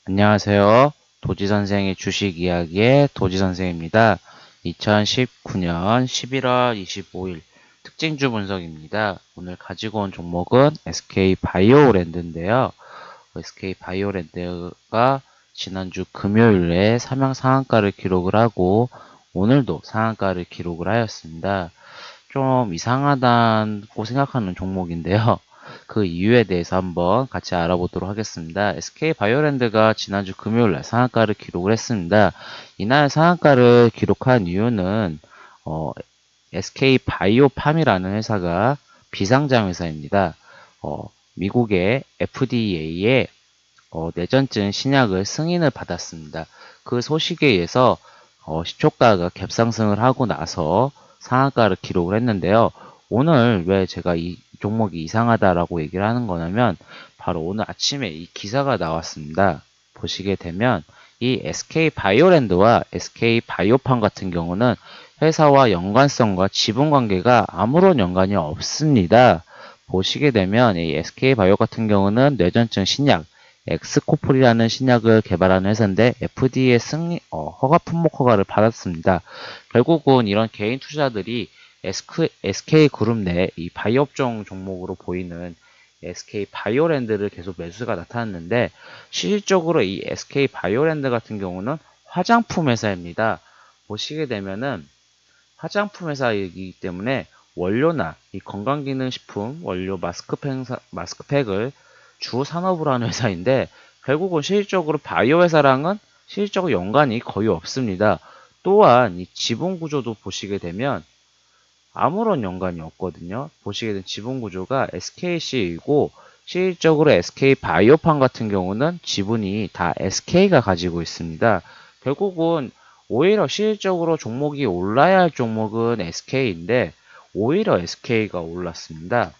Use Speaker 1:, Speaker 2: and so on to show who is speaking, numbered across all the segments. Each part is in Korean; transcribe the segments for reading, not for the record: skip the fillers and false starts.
Speaker 1: 안녕하세요. 도지선생의 주식 이야기의 도지선생입니다. 2019년 11월 25일 특징주 분석입니다. 오늘 가지고 온 종목은 SK바이오랜드인데요. SK바이오랜드가 지난주 금요일에 삼양 상한가를 기록을 하고 오늘도 상한가를 기록을 하였습니다. 좀 이상하다고 생각하는 종목인데요. 그 이유에 대해서 한번 같이 알아보도록 하겠습니다. SK바이오랜드가 지난주 금요일날 상한가를 기록을 했습니다. 이날 상한가를 기록한 이유는 SK바이오팜이라는 회사가 비상장 회사입니다. 미국의 FDA에 뇌전증 신약을 승인을 받았습니다. 그 소식에 의해서 시초가가 갭상승을 하고 나서 상한가를 기록을 했는데요. 오늘 왜 제가 이 종목이 이상하다라고 얘기를 하는 거냐면 바로 오늘 아침에 이 기사가 나왔습니다. 보시게 되면 이 SK바이오랜드와 SK바이오팜 같은 경우는 회사와 연관성과 지분 관계가 아무런 연관이 없습니다. 보시게 되면 이 SK바이오 같은 경우는 뇌전증 신약 엑스코폴이라는 신약을 개발하는 회사인데 FDA 허가 품목 허가를 받았습니다. 결국은 이런 개인 투자들이 SK그룹 내 이 바이오업종 종목으로 보이는 SK바이오랜드를 계속 매수가 나타났는데 실질적으로 이 SK바이오랜드 같은 경우는 화장품 회사입니다. 보시게 되면은 화장품 회사이기 때문에 원료나 이 건강기능식품 원료 마스크팩을 주 산업으로 하는 회사인데 결국은 실질적으로 바이오 회사랑은 실질적으로 연관이 거의 없습니다. 또한 이 지분 구조도 보시게 되면 아무런 연관이 없거든요. 보시게 된 지분 구조가 SKC이고 실질적으로 SK바이오팜 같은 경우는 지분이 다 SK가 가지고 있습니다. 결국은 오히려 실질적으로 종목이 올라야 할 종목은 SK인데 오히려 SK가 올랐습니다.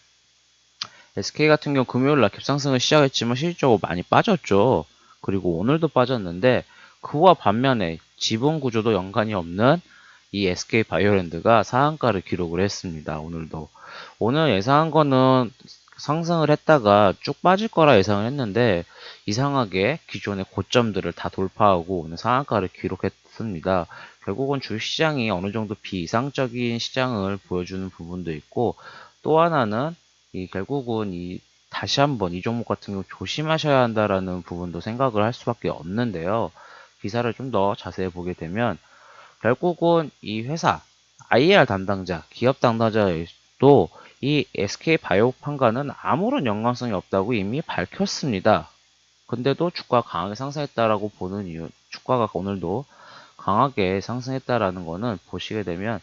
Speaker 1: SK 같은 경우 금요일 날 갭상승을 시작했지만 실질적으로 많이 빠졌죠. 그리고 오늘도 빠졌는데 그와 반면에 지분 구조도 연관이 없는 이 SK 바이오랜드가 상한가를 기록을 했습니다. 오늘도. 오늘 예상한 거는 상승을 했다가 쭉 빠질 거라 예상을 했는데 이상하게 기존의 고점들을 다 돌파하고 오늘 상한가를 기록했습니다. 결국은 주식시장이 어느 정도 비이상적인 시장을 보여주는 부분도 있고 또 하나는 이 결국은 이 다시 한번 이 종목 같은 경우 조심하셔야 한다라는 부분도 생각을 할 수밖에 없는데요. 기사를 좀 더 자세히 보게 되면 결국은 이 회사 IR 담당자, 기업 담당자도 이 SK바이오팜과는 아무런 연관성이 없다고 이미 밝혔습니다. 근데도 주가가 강하게 상승했다라고 보는 이유, 주가가 오늘도 강하게 상승했다라는 거는 보시게 되면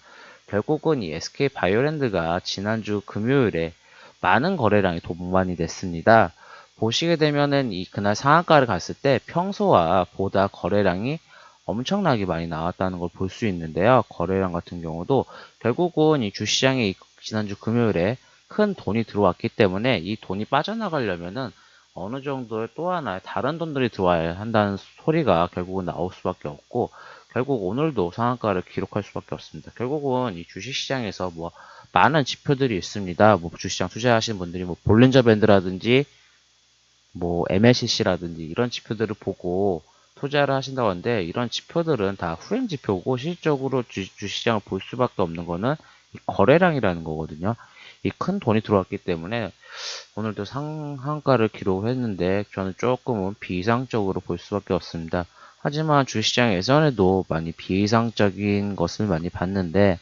Speaker 1: 결국은 이 SK바이오랜드가 지난주 금요일에 많은 거래량이 동반이 됐습니다. 보시게 되면은 이 그날 상한가를 갔을 때 평소와 보다 거래량이 엄청나게 많이 나왔다는 걸 볼 수 있는데요. 거래량 같은 경우도 결국은 이 주시장에 지난주 금요일에 큰 돈이 들어왔기 때문에 이 돈이 빠져나가려면은 어느 정도의 또 하나의 다른 돈들이 들어와야 한다는 소리가 결국은 나올 수밖에 없고 결국 오늘도 상한가를 기록할 수밖에 없습니다. 결국은 이 주식시장에서 뭐 많은 지표들이 있습니다. 뭐 주식시장 투자하시는 분들이 뭐 볼린저 밴드라든지 뭐 MLCC라든지 이런 지표들을 보고 투자를 하신다고 하는데 이런 지표들은 다 후행 지표고 실질적으로 주식시장을 볼 수밖에 없는 거는 이 거래량이라는 거거든요. 이 큰 돈이 들어왔기 때문에 오늘도 상한가를 기록했는데 저는 조금은 비이상적으로 볼 수밖에 없습니다. 하지만 주식시장 예전에도 많이 비이상적인 것을 많이 봤는데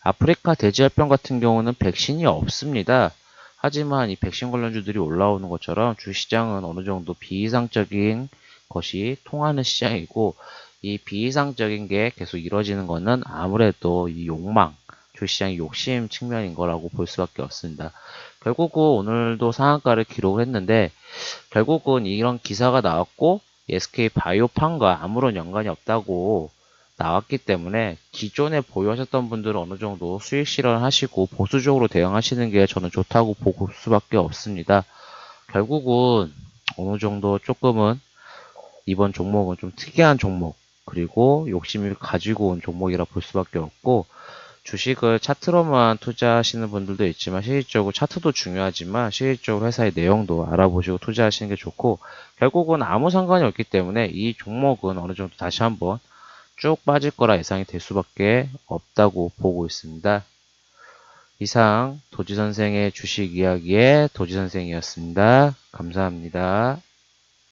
Speaker 1: 아프리카 돼지열병 같은 경우는 백신이 없습니다. 하지만 이 백신 관련주들이 올라오는 것처럼 주시장은 어느 정도 비이상적인 것이 통하는 시장이고 이 비이상적인 게 계속 이루어지는 것은 아무래도 이 욕망, 주시장의 욕심 측면인 거라고 볼 수밖에 없습니다. 결국은 오늘도 상한가를 기록을 했는데 결국은 이런 기사가 나왔고 SK 바이오팜과 아무런 연관이 없다고 나왔기 때문에 기존에 보유하셨던 분들은 어느 정도 수익 실현하시고 보수적으로 대응하시는 게 저는 좋다고 보고 수밖에 없습니다. 결국은 어느 정도 조금은 이번 종목은 좀 특이한 종목 그리고 욕심을 가지고 온 종목이라 볼 수밖에 없고 주식을 차트로만 투자하시는 분들도 있지만 실질적으로 차트도 중요하지만 실질적으로 회사의 내용도 알아보시고 투자하시는 게 좋고, 결국은 아무 상관이 없기 때문에 이 종목은 어느 정도 다시 한번 쭉 빠질 거라 예상이 될 수밖에 없다고 보고 있습니다. 이상 도지선생의 주식 이야기의 도지선생이었습니다. 감사합니다.